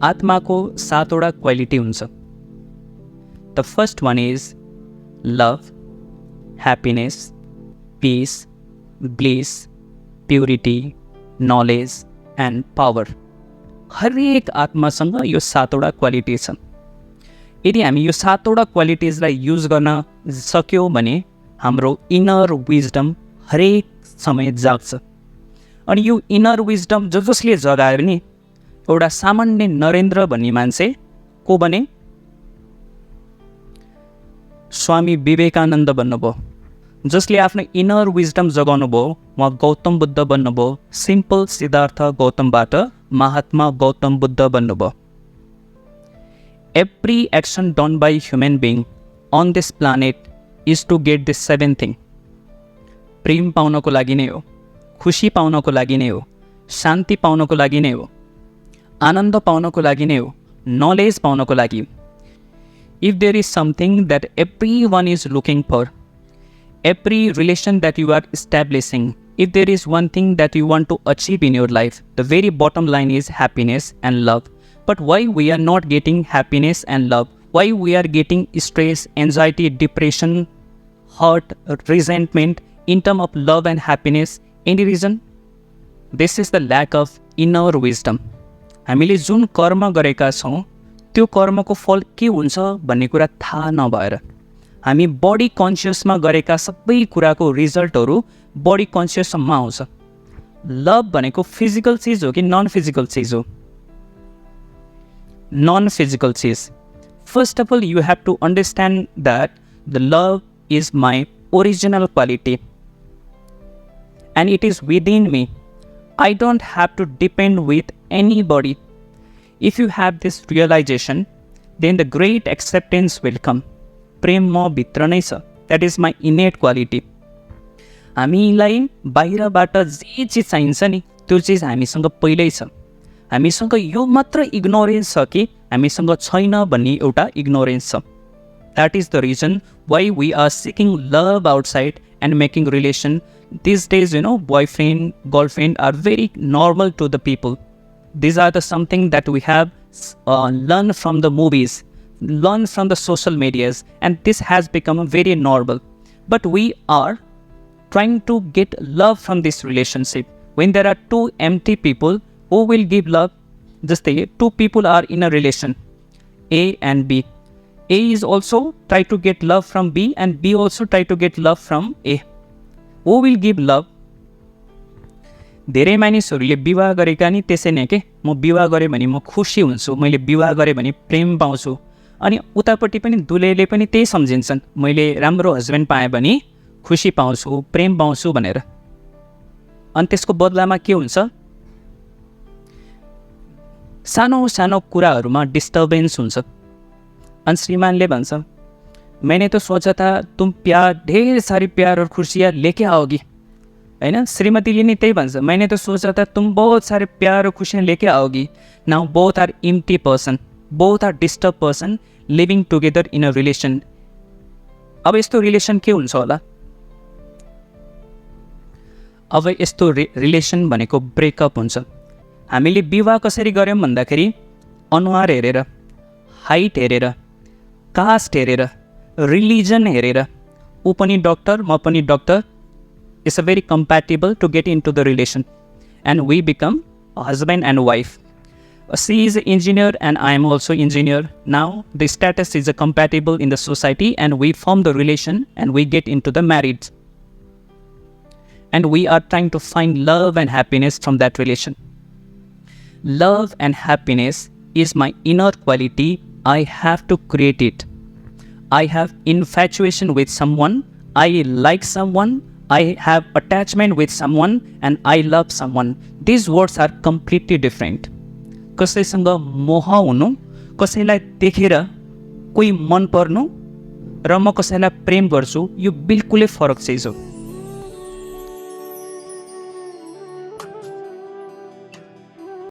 आत्माको 7 वटा क्वालिटी हुन्छ। The first one is love, happiness, peace, bliss, purity, knowledge and power. हरेक आत्मासँग यो 7 वटा क्वालिटी छ। यदि हामी यो 7 वटा क्वालिटिजलाई युज गर्न सक्यौँ भने हाम्रो इनर विजडम हरेक समय जाग्छ। अनि यो इनर विजडम जसले जगायो भने एउटा सामान्य नरेन्द्र भन्ने मान्छे को बने? स्वामी विवेकानन्द बन्नुभयो। जसले आफ्नो इनर विजडम जगाउनु भयो उहाँ गौतम बुद्ध बन्नुभयो। सिम्पल सिद्धार्थ गौतमबाट महात्मा गौतम बुद्ध बन्नुभयो। Every action done by human being on this planet is to get this 7 thing. प्रेम पाउनको लागि नै हो, खुसी पाउनको लागि नै हो, शान्ति पाउनको लागि नै हो, आनन्द पाउनको लागि नै हो, नलेज पाउनको लागि। If there is something that every one is looking for, every relation that you are establishing, if there is one thing that you want to achieve in your life, the very bottom line is happiness and love. But why we are not getting happiness and love? Why we are getting stress, anxiety, depression, hurt, resentment in terms of love and happiness? Any reason? This is the lack of inner wisdom. हामीले जुन कर्म गरेका छौँ त्यो कर्मको फल के हुन्छ भन्ने कुरा थाहा नभएर हामी बडी कन्सियसमा गरेका सबै कुराको रिजल्टहरू बडी कन्सियसमा आउँछ। लभ भनेको फिजिकल चिज हो कि नन फिजिकल चिज हो? नन फिजिकल चिज। First of all you have to understand that the love is my original quality and it is within me. I don't have to depend with any body. If you have this realisation then the great acceptance will come. प्रेम म भित्र नै छ। That is my innate quality. हामीलाई बाहिरबाट जे चिज चाहिन्छ नि त्यो चिज हामीसँग पहिल्यै छ। हामीसँग यो मात्र इग्नोरेन्स छ कि हामीसँग छैन भन्ने एउटा इग्नोरेन्स छ। That is the reason why we are seeking love outside and making relation. This days boyfriend, girlfriend are very normal to the people. These are the something that we have learned from the movies, learned from the social medias, and this has become very normal. But we are trying to get love from this relationship. When there are two empty people, who will give love? Just say two people are in a relation, A and B. A is also try to get love from B, and B also try to get love from A. Who will give love? धेरै मानिसहरूले विवाह गरेका नि त्यसै नै के म विवाह गरेँ भने म खुसी हुन्छु, मैले विवाह गरेँ भने प्रेम पाउँछु, अनि उतापट्टि पनि दुलैले पनि त्यही सम्झिन्छन् मैले राम्रो हस्बेन्ड पाएँ भने खुसी पाउँछु, प्रेम पाउँछु भनेर। अनि त्यसको बदलामा के हुन्छ? सानो सानो कुराहरूमा डिस्टर्बेन्स हुन्छ। अनि श्रीमानले भन्छ मैंने तो सोचा था तुम प्यार ढेर सारी प्यार और खुशियाँ लेके आओगी, है ना। श्रीमतीले नि त्यही भन्छ मैंने तो सोचा था तुम बहुत सारे प्यार और खुशियाँ लेके आओगी। Now both are empty person, both are disturb person living together in a relation. अब यस्तो रिलेसन के हुन्छ होला? अब यस्तो रिलेसन भनेको ब्रेकअप हुन्छ। हामीले विवाह कसरी गर्यौँ भन्दाखेरि अनुहार हेरेर, हाइट हेरेर, कास्ट हेरेर, रिलिजन हेरेर, ऊ पनि डक्टर म पनि doctor, it's a very compatible to get in to the relation and we become husband and wife. She is an engineer and I am also engineer. Now the status is compatible in the society and we form the relation and we get into the marriage. And we are trying to find love and happiness from that relation. Love and happiness is my inner quality. I have to create it. I have infatuation with someone. I like someone. I have attachment with someone and I love someone. These words are completely different. कसैसँग मोह हुनु, कसैलाई देखेर कोही मन पर्नु र म कसैलाई प्रेम गर्छु, यो बिल्कुलै फरक चिज हो।